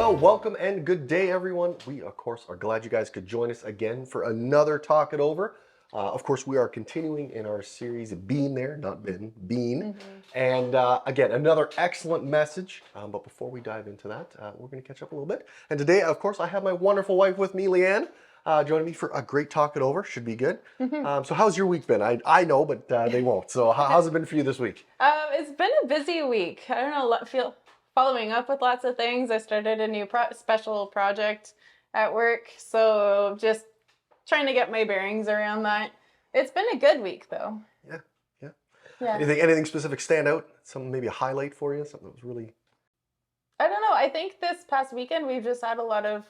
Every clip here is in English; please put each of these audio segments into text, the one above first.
Well, welcome and good day, everyone. We, of course, are glad you guys could join us again for another Talk It Over. Of course, we are continuing in our series, Being There, not Been, Being. And again, another excellent message. But before we dive into that, we're going to catch up a little bit. And today, of course, I have my wonderful wife with me, Leanne, joining me for a great Talk It Over. Should be good. So how's your week been? I know, but they won't. So how's it been for you this week? It's been a busy week. I don't know, following up with lots of things. I started a new special project at work, so just trying to get my bearings around that. It's been a good week, though. Yeah. Anything specific stand out? Some maybe a highlight for you? Something that was really... I don't know. I think this past weekend we've just had a lot of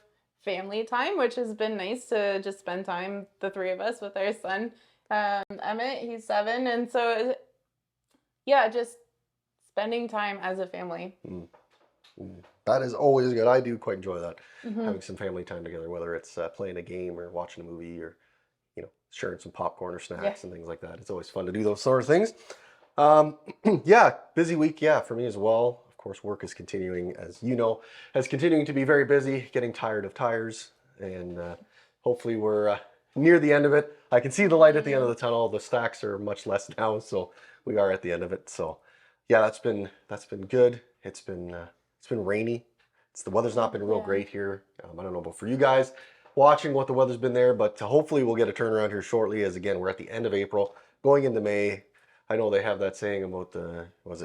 family time, which has been nice to just spend time, the three of us, with our son, Emmett. He's 7, and so yeah, just spending time as a family. That is always good. I do quite enjoy that, having some family time together, whether it's playing a game or watching a movie or, sharing some popcorn or snacks and things like that. It's always fun to do those sort of things. Yeah, busy week, for me as well. Of course, work is continuing, as you know, continuing to be very busy, getting tired of tires, and hopefully we're near the end of it. I can see the light at the end of the tunnel. The stacks are much less now, so we are at the end of it. So yeah, that's been good. It's been rainy. The weather's not been real great here. I don't know about for you guys watching what the weather's been there, but hopefully we'll get a turnaround here shortly, as again, we're at the end of April, going into May. I know they have that saying about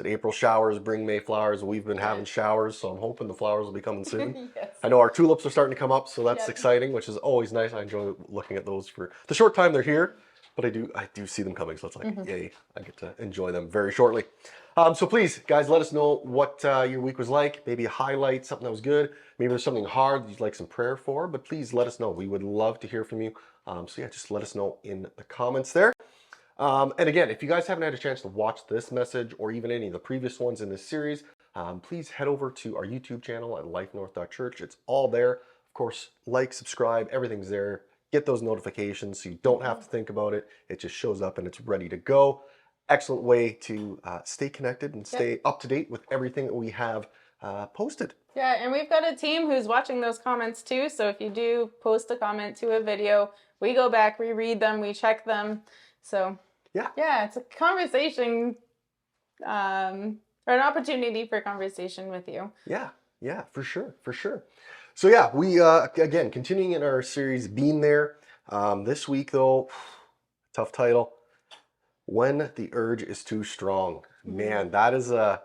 April showers bring May flowers. We've been having showers, so I'm hoping the flowers will be coming soon. Yes. I know our tulips are starting to come up, so that's exciting, which is always nice. I enjoy looking at those for the short time they're here, but I do see them coming, so it's like, yay, I get to enjoy them very shortly. So please, guys, let us know what your week was like. Maybe a highlight, something that was good. Maybe there's something hard that you'd like some prayer for, but please let us know. We would love to hear from you. So yeah, just let us know in the comments there. And again, if you guys haven't had a chance to watch this message or even any of the previous ones in this series, please head over to our YouTube channel at LifeNorth.Church. It's all there. Of course, like, subscribe, everything's there. Get those notifications so you don't have to think about it. It just shows up and it's ready to go. Excellent way to stay connected and stay up to date with everything that we have posted. Yeah, and we've got a team who's watching those comments too. So if you do post a comment to a video, we go back, we read them, we check them. So yeah, it's a conversation, or an opportunity for conversation with you. Yeah, for sure. So yeah, we again continuing in our series, Being There. This week though, tough title. When the urge is too strong. Man, that's a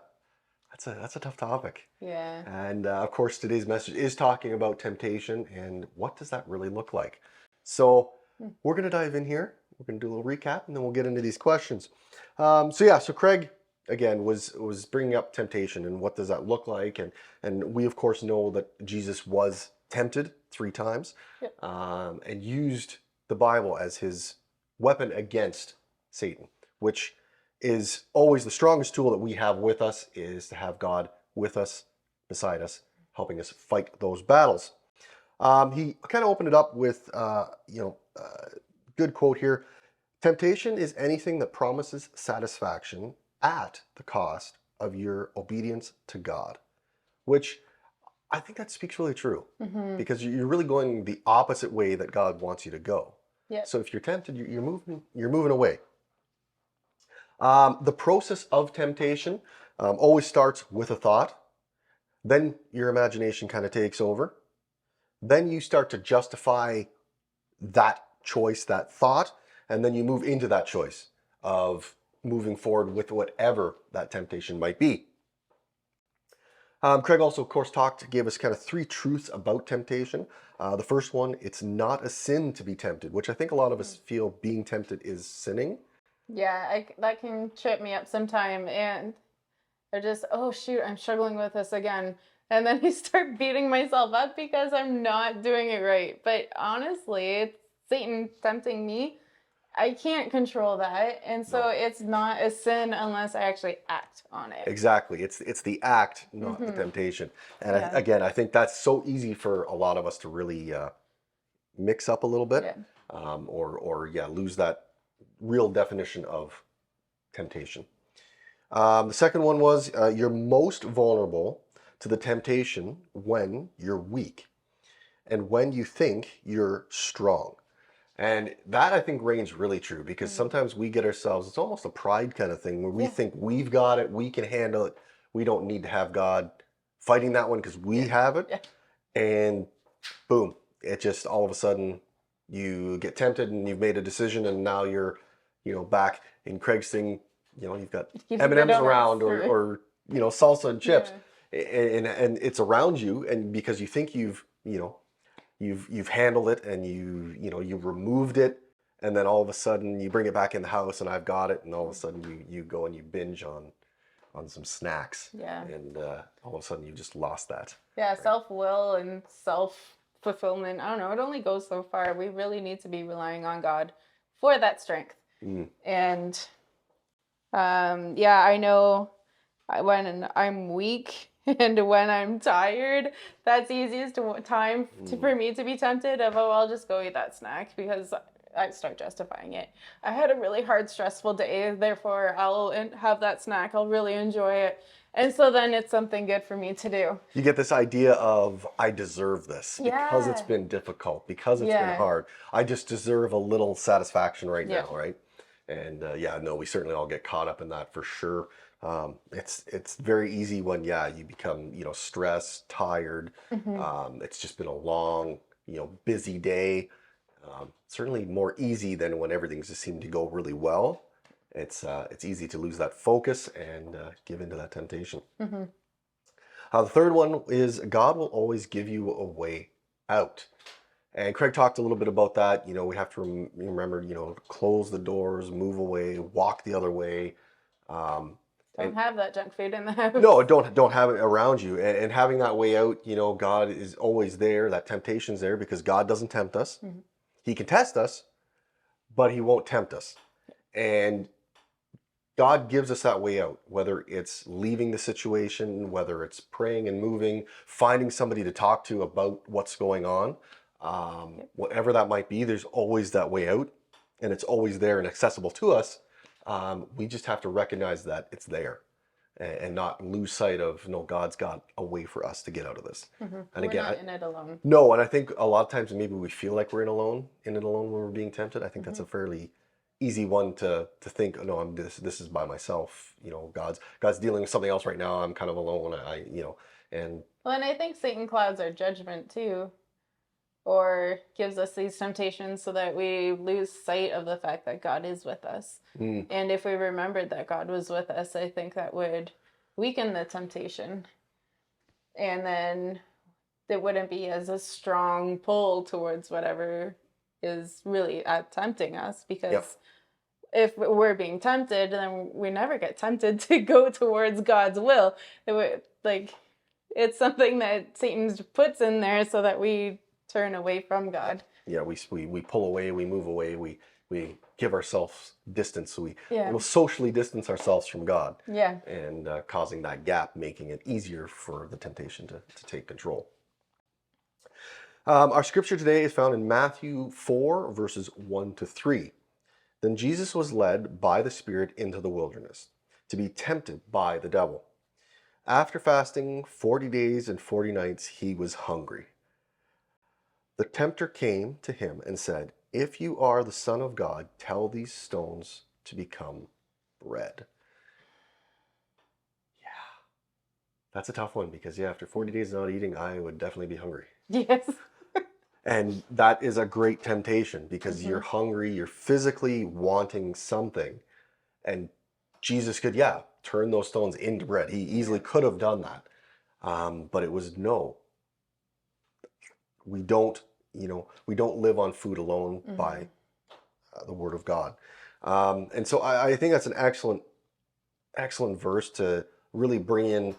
tough topic. Yeah. And of course, today's message is talking about temptation and what does that really look like. So we're going to dive in here. We're going to do a little recap and then we'll get into these questions. So Craig, again, was bringing up temptation and what does that look like. And we, of course, know that Jesus was tempted 3 times and used the Bible as his weapon against Satan, which is always the strongest tool that we have with us, is to have God with us, beside us, helping us fight those battles. He kind of opened it up with, good quote here. Temptation is anything that promises satisfaction at the cost of your obedience to God, which I think that speaks really true because you're really going the opposite way that God wants you to go. Yep. So if you're tempted, you're moving away. The process of temptation always starts with a thought. Then your imagination kind of takes over. Then you start to justify that choice, that thought, and then you move into that choice of moving forward with whatever that temptation might be. Craig also, of course, gave us kind of 3 truths about temptation. The first one, it's not a sin to be tempted, which I think a lot of us feel being tempted is sinning. Yeah, that can trip me up sometime, and I just, oh shoot, I'm struggling with this again. And then I start beating myself up because I'm not doing it right. But honestly, it's Satan tempting me. I can't control that. And so it's not a sin unless I actually act on it. Exactly. It's the act, not the temptation. And again, I think that's so easy for a lot of us to really mix up a little bit or lose that real definition of temptation. The second one was you're most vulnerable to the temptation when you're weak and when you think you're strong. And that I think reigns really true because sometimes we get ourselves, it's almost a pride kind of thing where we think we've got it, we can handle it. We don't need to have God fighting that one because we have it. Yeah. And boom, it just all of a sudden you get tempted and you've made a decision and now you're, back in Craig's thing, you've got M&Ms around or salsa and chips and it's around you. And because you think you've handled it and you've removed it, and then all of a sudden you bring it back in the house and I've got it, and all of a sudden you go and you binge on some snacks. Yeah. And all of a sudden you just lost that. Yeah, right? Self-will and self-fulfillment. I don't know. It only goes so far. We really need to be relying on God for that strength. And I know when I'm weak and when I'm tired, that's easiest time for me to be tempted of, I'll just go eat that snack because I start justifying it. I had a really hard, stressful day, therefore I'll have that snack. I'll really enjoy it. And so then it's something good for me to do. You get this idea of, I deserve this because it's been difficult, because it's been hard. I just deserve a little satisfaction right now, right? And we certainly all get caught up in that for sure. It's very easy when, you become, stressed, tired. It's just been a long, busy day. Certainly more easy than when everything just seemed to go really well. It's easy to lose that focus and give into that temptation. The third one is God will always give you a way out. And Craig talked a little bit about that. We have to remember, close the doors, move away, walk the other way. Don't have that junk food in the house. No, don't have it around you. And having that way out, God is always there. That temptation's there because God doesn't tempt us. He can test us, but he won't tempt us. And God gives us that way out, whether it's leaving the situation, whether it's praying and moving, finding somebody to talk to about what's going on, whatever that might be, there's always that way out, and it's always there and accessible to us. We just have to recognize that it's there and not lose sight of, no, God's got a way for us to get out of this. And we're not in it alone. No, and I think a lot of times maybe we feel like we're in it alone when we're being tempted. I think that's a fairly easy one to think, oh, no, this is by myself. God's dealing with something else right now. I'm kind of alone. And I think Satan clouds our judgment too, or gives us these temptations so that we lose sight of the fact that God is with us. And if we remembered that God was with us, I think that would weaken the temptation. And then it wouldn't be as a strong pull towards whatever is really tempting us, because if we're being tempted, then we never get tempted to go towards God's will. It's something that Satan puts in there so that we turn away from God. Yeah, we pull away, we move away, we give ourselves distance. So we'll socially distance ourselves from God. Yeah. And causing that gap, making it easier for the temptation to take control. Our scripture today is found in Matthew 4, verses 1-3. Then Jesus was led by the Spirit into the wilderness to be tempted by the devil. After fasting 40 days and 40 nights, he was hungry. The tempter came to him and said, "If you are the Son of God, tell these stones to become bread." Yeah, that's a tough one because, after 40 days not eating, I would definitely be hungry. Yes. And that is a great temptation because you're hungry, you're physically wanting something. And Jesus could, turn those stones into bread. He easily could have done that. But it was no. We don't live on food alone by the word of God. And so I think that's an excellent verse to really bring in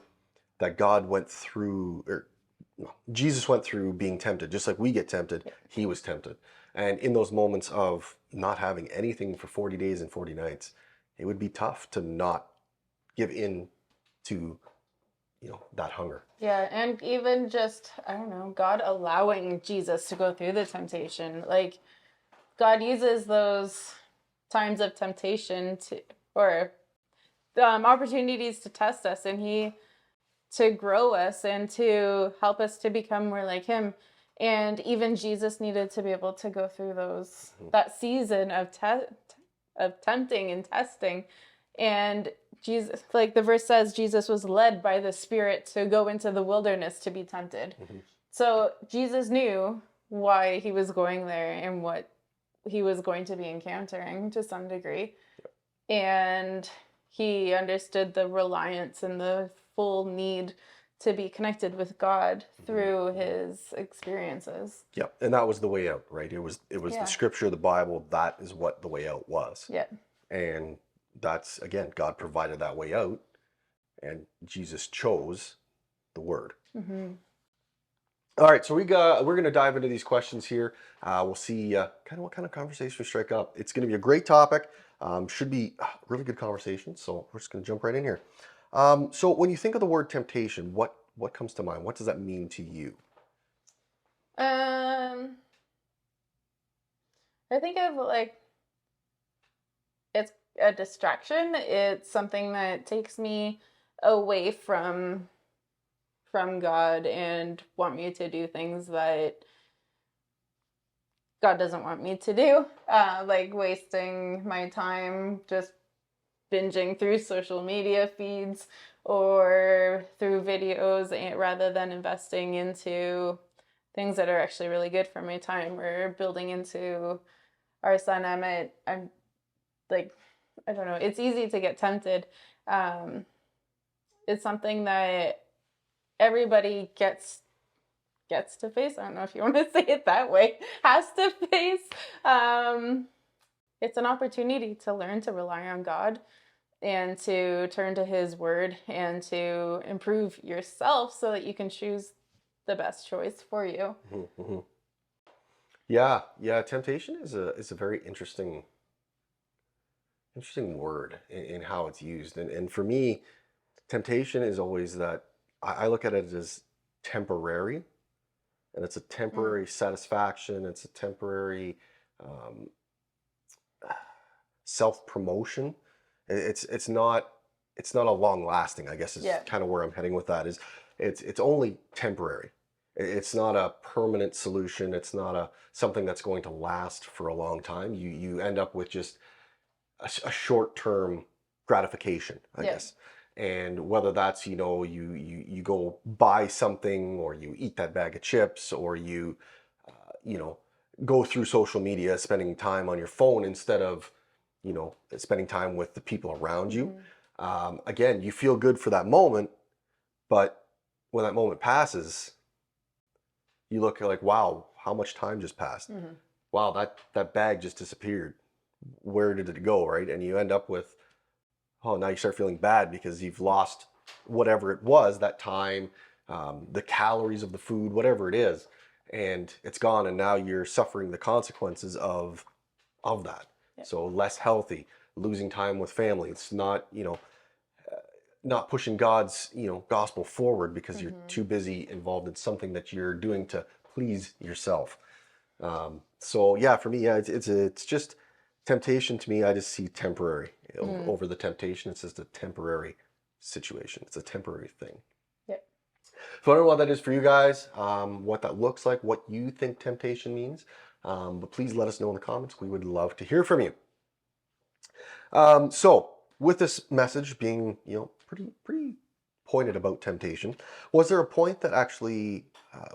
that God went through, or Jesus went through being tempted. Just like we get tempted, he was tempted. And in those moments of not having anything for 40 days and 40 nights, it would be tough to not give in to that hunger. Yeah, and even just, God allowing Jesus to go through the temptation. Like, God uses those times of temptation or opportunities to test us, and he to grow us and to help us to become more like him. And even Jesus needed to be able to go through that season of tempting and testing. And Jesus, like the verse says, Jesus was led by the Spirit to go into the wilderness to be tempted. So Jesus knew why he was going there and what he was going to be encountering to some degree. And he understood the reliance and the full need to be connected with God through his experiences. Yeah, and that was the way out, right? It was the scripture, the Bible. That is what the way out was. Yeah. And that's, again, God provided that way out, and Jesus chose the word. All right, so we're going to dive into these questions here. We'll see kind of what kind of conversation we strike up. It's going to be a great topic. Should be a really good conversation. So we're just going to jump right in here. So when you think of the word temptation, what comes to mind? What does that mean to you? I think of like, it's a distraction. It's something that takes me away from God and want me to do things that God doesn't want me to do. Like wasting my time just binging through social media feeds or through videos rather than investing into things that are actually really good for my time or building into our son. I'm like, I don't know, it's easy to get tempted. It's something that everybody gets to face. I don't know if you want to say it that way. Has to face. It's an opportunity to learn to rely on God and to turn to his word and to improve yourself so that you can choose the best choice for you. Yeah. Temptation is a very interesting word in how it's used. And for me, temptation is always that I look at it as temporary, and it's a temporary satisfaction. It's a temporary self-promotion. It's not a long lasting, I guess is kind of where I'm heading with that. Is it's only temporary. It's not a permanent solution. It's not something that's going to last for a long time. You end up with just a short-term gratification, I guess. And whether that's, you go buy something, or you eat that bag of chips, or you go through social media, spending time on your phone instead of, spending time with the people around you. Again, you feel good for that moment, but when that moment passes, you look like, wow, how much time just passed? Wow, that bag just disappeared. Where did it go, right? And you end up with, now you start feeling bad because you've lost whatever it was, that time, the calories of the food, whatever it is, and it's gone, and now you're suffering the consequences of that. So less healthy, losing time with family. It's not, not pushing God's, gospel forward because you're too busy involved in something that you're doing to please yourself. So yeah, for me, it's just temptation. To me, I just see temporary over the temptation. It's just a temporary situation. It's a temporary thing. So I don't know what that is for you guys, what that looks like, what you think temptation means. But please let us know in the comments. We would love to hear from you. So with this message being, pretty pointed about temptation, was there a point that actually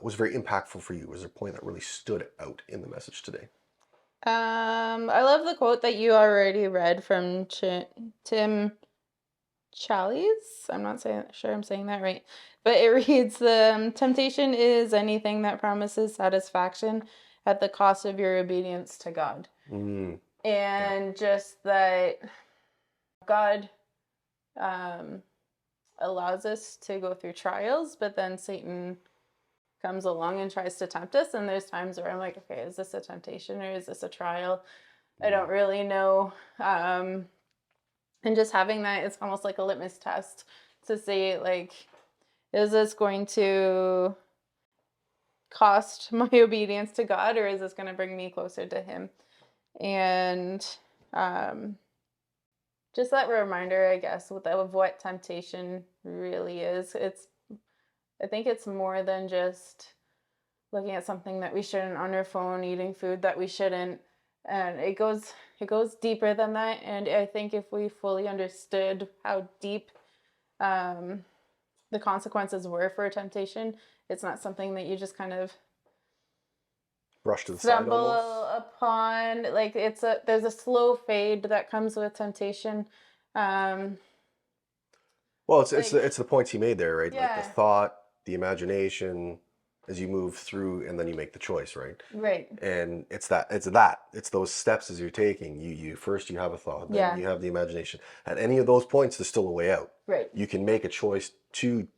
was very impactful for you? Was there a point that really stood out in the message today? I love the quote that you already read from Tim Challies. I'm not sure I'm saying that right, but it reads, "The temptation is anything that promises satisfaction at the cost of your obedience to God." And just that God allows us to go through trials, but then Satan comes along and tries to tempt us. And there's times where I'm like, okay, is this a temptation or is this a trial? I don't really know. And just having that, it's almost like a litmus test to see, like, is this going to cost my obedience to God, or is this going to bring me closer to him? And just that reminder, I guess, of what temptation really is. It's I think it's more than just looking at something that we shouldn't on our phone, eating food that we shouldn't. And it goes deeper than that. And I think if we fully understood how deep the consequences were for temptation, it's not something that you just kind of Brush to the side stumble almost. upon. Like there's a slow fade that comes with temptation. Well, it's Like, it's the points he made there, right? Like the yeah, thought, the imagination, as you move through, and then you make the choice, right? right. And it's those steps as you're taking. You first you have a thought, then Yeah, you have the imagination. At any of those points, there's still a way out. right. You can make a choice to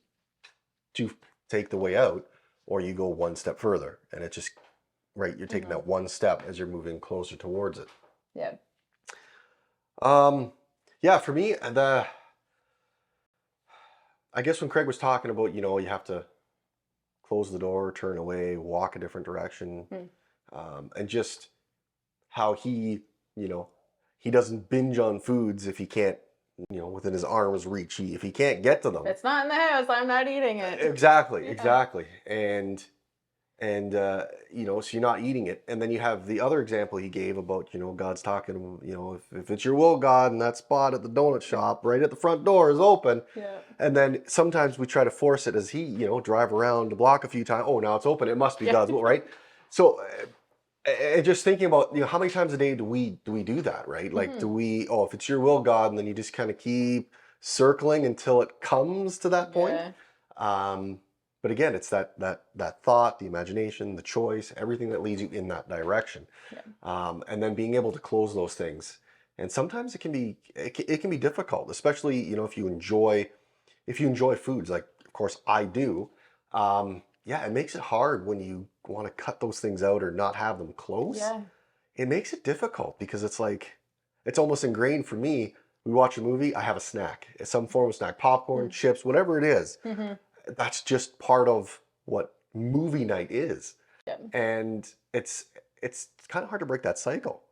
take the way out, or you go one step further, and it just right. You're taking that one step as you're moving closer towards it. Yeah. Yeah, for me, I guess when Craig was talking about, you have to close the door, turn away, walk a different direction, and just how you know, he doesn't binge on foods if he can't, within his arm's reach. If he can't get to If them, it's not in the house, I'm not eating it. exactly, Yeah. exactly, and so you're not eating it. And then you have the other example he gave about, God's talking, if it's your will, God, and that spot at the donut shop right at the front door is open. Yeah. And then sometimes we try to force it as he, drive around the block a few times. Oh, now it's open. It must be God's will, right? So, and just thinking about, how many times a day do we do that, right? Like, do we, if it's your will, God, and then you just kind of keep circling until it comes to that point. But again, it's that thought, the imagination, the choice, everything that leads you in that direction. Yeah. And then being able to close those things. And sometimes it can be difficult, especially, if you enjoy foods, like of course I do. Yeah, it makes it hard when you want to cut those things out or not have them close. Yeah. It makes it difficult because it's like, it's almost ingrained for me. We watch a movie, I have a snack. It's some form of snack, popcorn, chips, whatever it is. That's just part of what movie night is. Yeah. And it's kind of hard to break that cycle.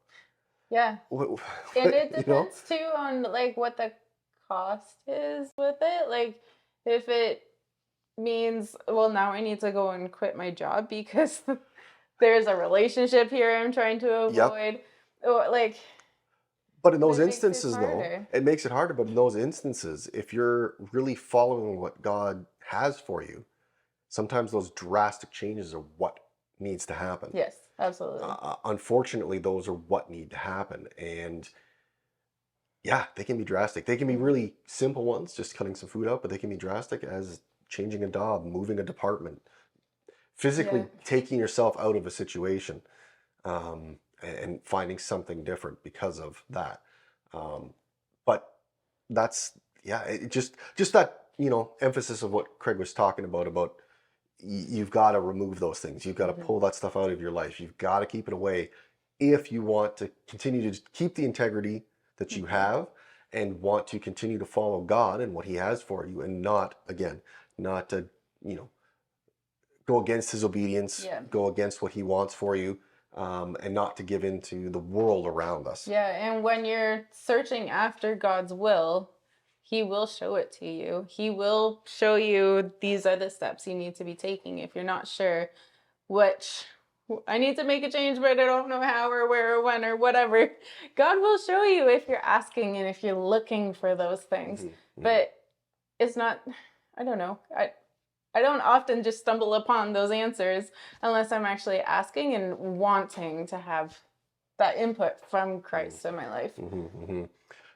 Yeah. And it depends too on like what the cost is with it. Like if it means, well, now I need to go and quit my job because there's a relationship here I'm trying to avoid. Or like, but in those it makes it instances, though, harder. it makes it harder. But in those instances, if you're really following what God has for you, sometimes those drastic changes are what needs to happen. Yes, absolutely. Unfortunately, those are what need to happen. And yeah, they can be drastic. They can be really simple ones, just cutting some food out, but they can be drastic as changing a job, moving a department, physically taking yourself out of a situation, and finding something different because of that. But that's, it just that, emphasis of what Craig was talking about you've got to remove those things. You've got to pull that stuff out of your life. You've got to keep it away if you want to continue to keep the integrity that you have and want to continue to follow God and what he has for you, and not to, go against his obedience, go against what he wants for you, and not to give in to the world around us. Yeah, and when you're searching after God's will, he will show it to you. He will show you these are the steps you need to be taking if you're not sure which I need to make a change, but I don't know how or where or when or whatever. God will show you if you're asking and if you're looking for those things. But it's not, I don't know. I don't often just stumble upon those answers unless I'm actually asking and wanting to have that input from Christ in my life.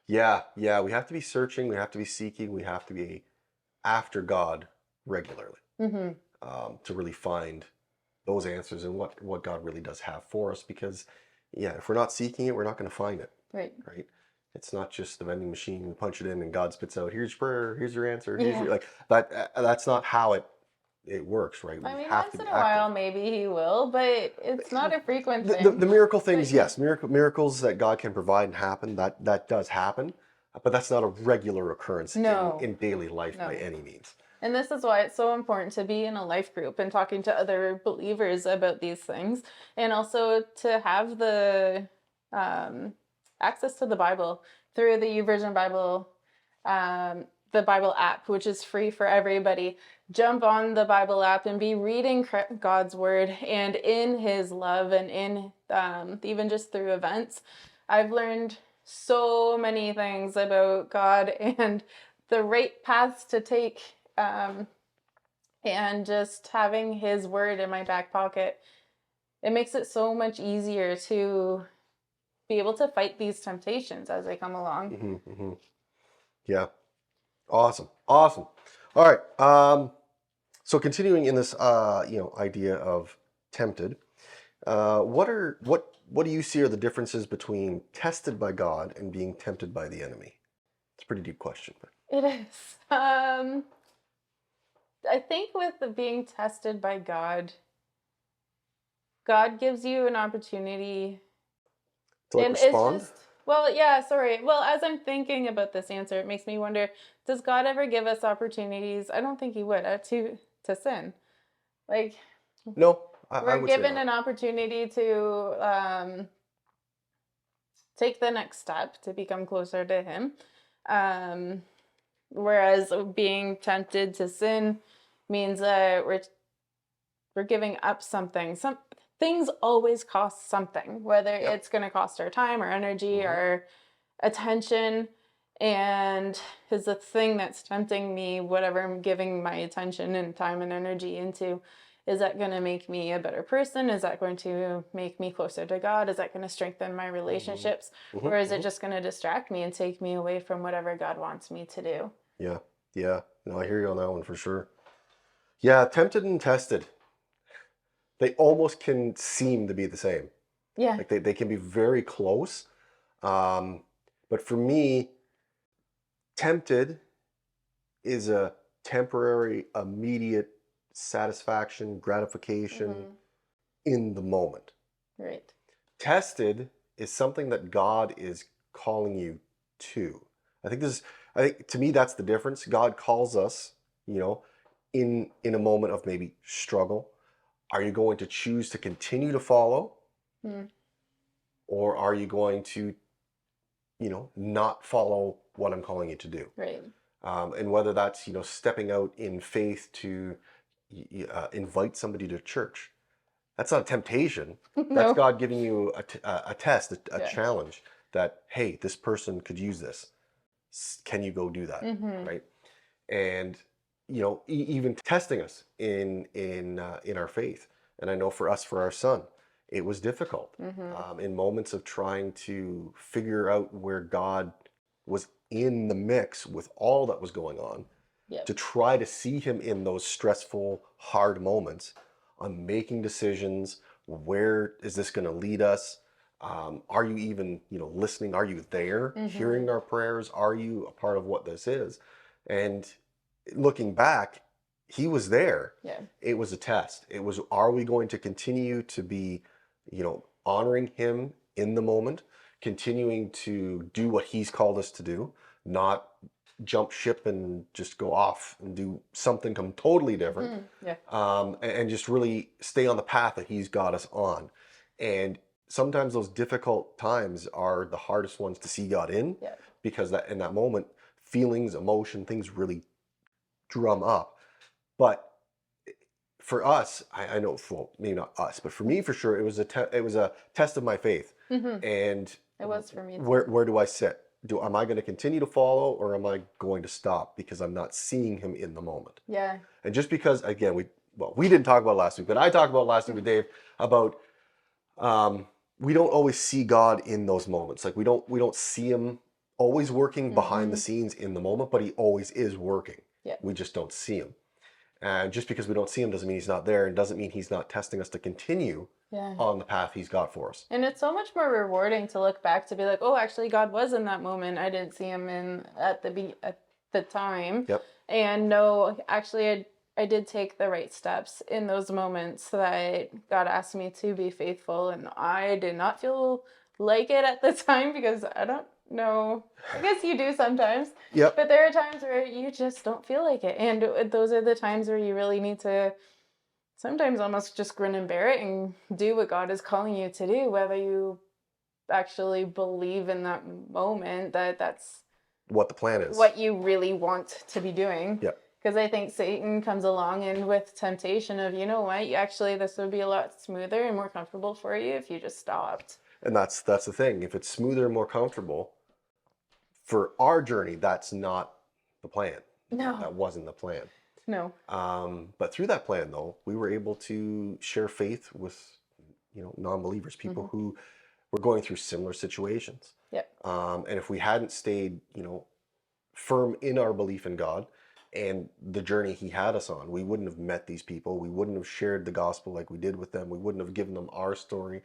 Yeah, we have to be searching, we have to be seeking, we have to be after God regularly, to really find those answers and what God really does have for us. Because, if we're not seeking it, we're not going to find it. Right. It's not just the vending machine. We punch it in and God spits out, here's your prayer, here's your answer, here's your, like that. That's not how it works, right? I mean, once in a while, maybe he will, but it's not a frequent thing. The miracle things, yes, miracles that God can provide and happen, that does happen, but that's not a regular occurrence in daily life by any means. And this is why it's so important to be in a life group and talking to other believers about these things, and also to have the access to the Bible through the YouVersion Bible, the Bible app, which is free for everybody. jump on the Bible app and be reading God's word, and in his love, and in even just through events, I've learned so many things about God and the right paths to take, and just having his word in my back pocket, it makes it so much easier to be able to fight these temptations as they come along. Yeah. Awesome. All right. So continuing in this, idea of tempted, what do you see are the differences between tested by God and being tempted by the enemy? It's a pretty deep question. It is. I think with the being tested by God, God gives you an opportunity To and respond? it's just, well, yeah, sorry. Well, as I'm thinking about this answer, it makes me wonder, does God ever give us opportunities? I don't think he would, to sin. Like, No, I we're would say given not. an opportunity to take the next step to become closer to him. Whereas being tempted to sin means that we're giving up something. Some things always cost something, whether it's going to cost our time or energy or attention. And is the thing that's tempting me, whatever I'm giving my attention and time and energy into, is that going to make me a better person? Is that going to make me closer to God? Is that going to strengthen my relationships? Or is it just going to distract me and take me away from whatever God wants me to do? Yeah. No, I hear you on that one for sure. Yeah, tempted and tested. They almost can seem to be the same. Yeah. Like they can be very close. But for me, tempted is a temporary, immediate satisfaction, gratification in the moment. Right. Tested is something that God is calling you to. I think to me that's the difference. God calls us, in a moment of maybe struggle. Are you going to choose to continue to follow? Or are you going to, not follow what I'm calling you to do? Right. And whether that's, stepping out in faith to invite somebody to church. That's not a temptation. That's No. God giving you a test, a Yeah. challenge that, hey, this person could use this. Can you go do that? Right? And, even testing us in our faith. And I know for us, for our son, it was difficult in moments of trying to figure out where God was in the mix with all that was going on, to try to see him in those stressful, hard moments on making decisions. Where is this going to lead us? Are you even, listening? Are you there, hearing our prayers? Are you a part of what this is? And looking back, he was there. Yeah. It was a test. It was, are we going to continue to be, honoring him in the moment, continuing to do what he's called us to do, not jump ship and just go off and do something totally different, and just really stay on the path that he's got us on. And sometimes those difficult times are the hardest ones to see God in, because that in that moment, feelings, emotion, things really drum up. But for us, I know, well, maybe not us, but for me, for sure, it was a test of my faith. And It was for me too. where do I sit? Am I going to continue to follow, or am I going to stop because I'm not seeing him in the moment? Yeah. And just because, again, we didn't talk about last week, but I talked about last week with Dave about we don't always see God in those moments. Like we don't see him always working behind the scenes in the moment, but he always is working. Yeah. We just don't see him. And just because we don't see him doesn't mean he's not there, and doesn't mean he's not testing us to continue on the path he's got for us. And it's so much more rewarding to look back to be like, oh, actually, God was in that moment. I didn't see him at the time. Yep. And no, actually, I did take the right steps in those moments that God asked me to be faithful. And I did not feel like it at the time, because I don't know. I guess you do sometimes. Yep. But there are times where you just don't feel like it. And those are the times where you really need to sometimes almost just grin and bear it and do what God is calling you to do, whether you actually believe in that moment that that's what the plan is, what you really want to be doing. Yep. Because I think Satan comes along and with temptation of, you know what, actually this would be a lot smoother and more comfortable for you if you just stopped. And that's the thing. If it's smoother and more comfortable for our journey, that's not the plan. No. That wasn't the plan. No. But through that plan, though, we were able to share faith with, non-believers, people who were going through similar situations. Yep. And if we hadn't stayed, firm in our belief in God and the journey he had us on, we wouldn't have met these people. We wouldn't have shared the gospel like we did with them. We wouldn't have given them our story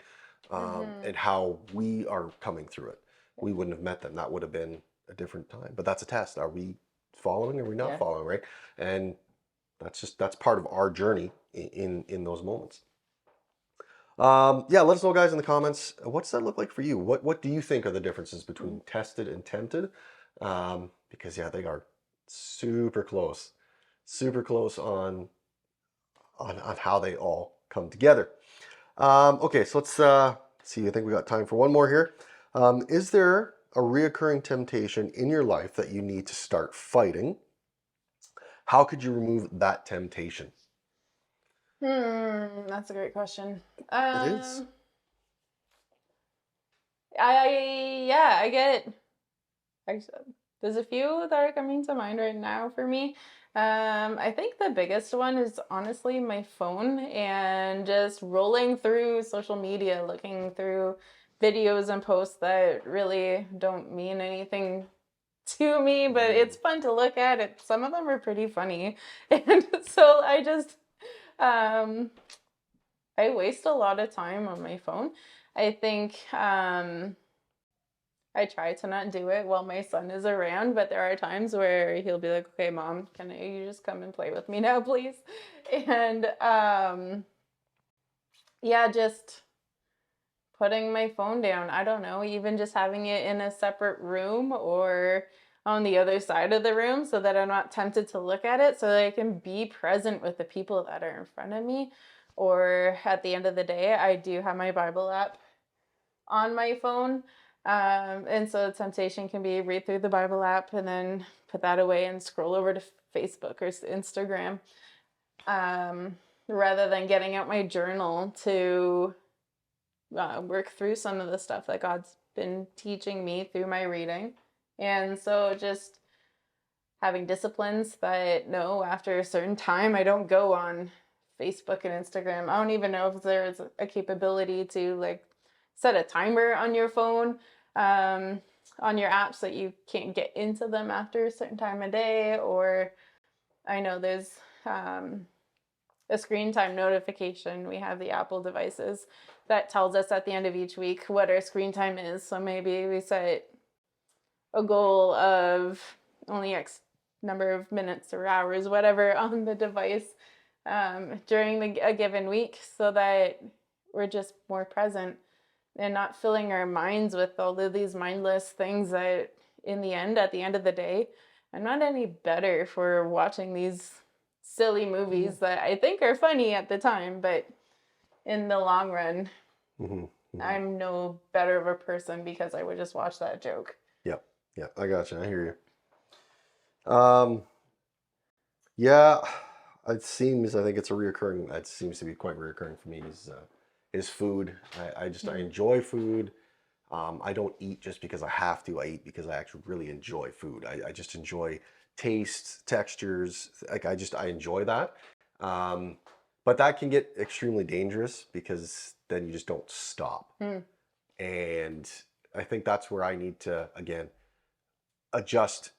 and how we are coming through it. We wouldn't have met them. That would have been a different time. But that's a test. Are we following? Are we not following? Right? And that's part of our journey in those moments. Let us know, guys, in the comments. What's that look like for you? What do you think are the differences between tested and tempted? Because they are super close on how they all come together. Okay, so let's see. I think we got time for one more here. Is there a reoccurring temptation in your life that you need to start fighting? How could you remove that temptation? That's a great question. It is. I get. There's a few that are coming to mind right now for me. I think the biggest one is honestly my phone and just rolling through social media, looking through videos and posts that really don't mean anything to me, but it's fun to look at. Some of them are pretty funny. And so I just, I waste a lot of time on my phone. I think, I try to not do it while my son is around, but there are times where he'll be like, okay, Mom, can you just come and play with me now, please? And just putting my phone down. I don't know, even just having it in a separate room or on the other side of the room so that I'm not tempted to look at it, so that I can be present with the people that are in front of me. Or at the end of the day, I do have my Bible app on my phone. And so the temptation can be read through the Bible app and then put that away and scroll over to Facebook or Instagram, rather than getting out my journal to work through some of the stuff that God's been teaching me through my reading. And so just having disciplines that no, after a certain time, I don't go on Facebook and Instagram. I don't even know if there's a capability to set a timer on your phone, on your apps, that you can't get into them after a certain time of day. Or I know there's a screen time notification. We have the Apple devices that tells us at the end of each week what our screen time is. So maybe we set a goal of only X number of minutes or hours, whatever, on the device during a given week, so that we're just more present and not filling our minds with all of these mindless things that at the end of the day, I'm not any better for watching these silly movies that I think are funny at the time, but in the long run, I'm no better of a person because I would just watch that joke. Yeah, I gotcha. I hear you. It seems to be quite reoccurring for me is food. I enjoy food. I don't eat just because I have to. I eat because I actually really enjoy food. I just enjoy taste, textures. I enjoy that. But that can get extremely dangerous because then you just don't stop. And I think that's where I need to, again, adjust,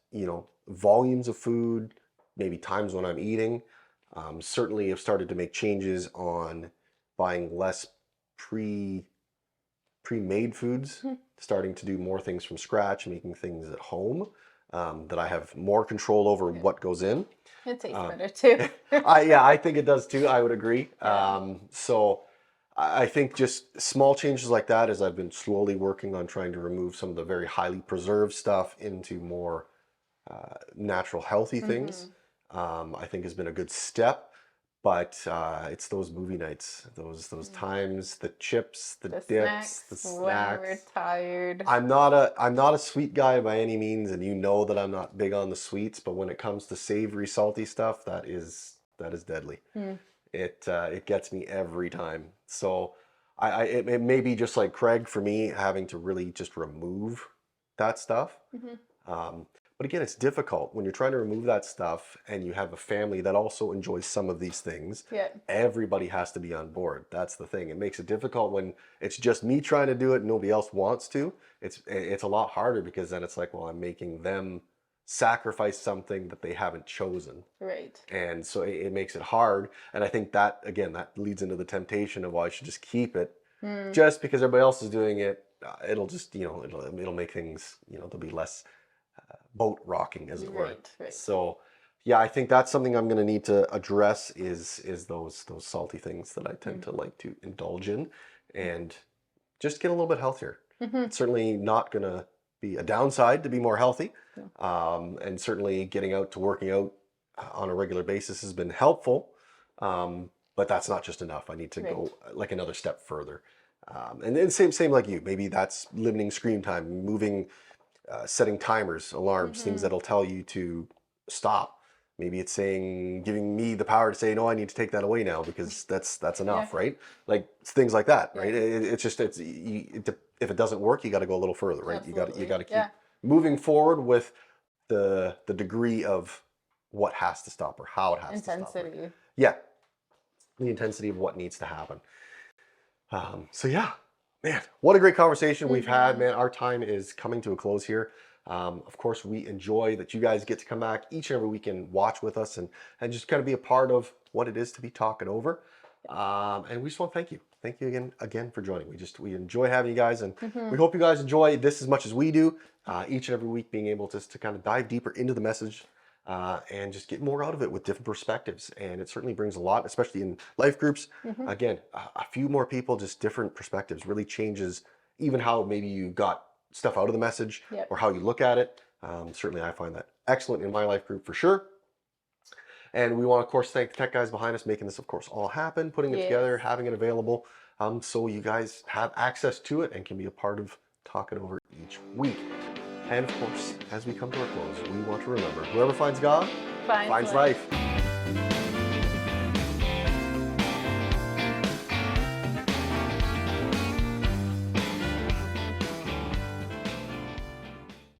volumes of food, maybe times when I'm eating. Certainly I've started to make changes on buying less pre-made foods, starting to do more things from scratch, making things at home, that I have more control over what goes in. It tastes better too. I think it does too. I would agree. So I think just small changes like that, as I've been slowly working on trying to remove some of the very highly preserved stuff into more natural, healthy things, I think has been a good step. But it's those movie nights, those times, the chips, the dips, the when we're snacks. tired. I'm not a sweet guy by any means, and you know that I'm not big on the sweets, but when it comes to savory, salty stuff, that is deadly. It gets me every time. So it may be just like Craig for me, having to really just remove that stuff. But again, it's difficult when you're trying to remove that stuff and you have a family that also enjoys some of these things. Yeah. Everybody has to be on board. That's the thing. It makes it difficult when it's just me trying to do it and nobody else wants to. It's a lot harder because then it's like, well, I'm making them sacrifice something that they haven't chosen. Right. And so it makes it hard. And I think that, again, that leads into the temptation of, well, I should just keep it just because everybody else is doing it. It'll just, it'll make things, there'll be less boat rocking, as it were. Right. So yeah, I think that's something I'm going to need to address is those salty things that I tend to like to indulge in, and just get a little bit healthier. It's certainly not going to be a downside to be more healthy. And certainly getting out to working out on a regular basis has been helpful. But that's not just enough. I need to go like another step further. And then same like you, maybe that's limiting screen time, moving, setting timers, alarms, things that'll tell you to stop. Maybe it's giving me the power to say, no, I need to take that away now because that's enough, right? Like things like that, right? If it doesn't work, you got to go a little further, right? Absolutely. You got to keep moving forward with the degree of what has to stop or how it has to stop. Intensity. Yeah, the intensity of what needs to happen. So yeah, man, what a great conversation we've had, man. Our time is coming to a close here. Of course, we enjoy that you guys get to come back each and every week and watch with us and just kind of be a part of what it is to be talking over. And we just want to thank you. Thank you again for joining. We enjoy having you guys, and we hope you guys enjoy this as much as we do. Each and every week being able to kind of dive deeper into the message and just get more out of it with different perspectives. And it certainly brings a lot, especially in life groups. Again, a few more people, just different perspectives really changes even how maybe you got stuff out of the message or how you look at it. Certainly I find that excellent in my life group for sure. And we want to, of course, thank the tech guys behind us, making this, of course, all happen, putting it together, having it available, so you guys have access to it and can be a part of talking over each week. And of course, as we come to our close, we want to remember, whoever finds God finds life.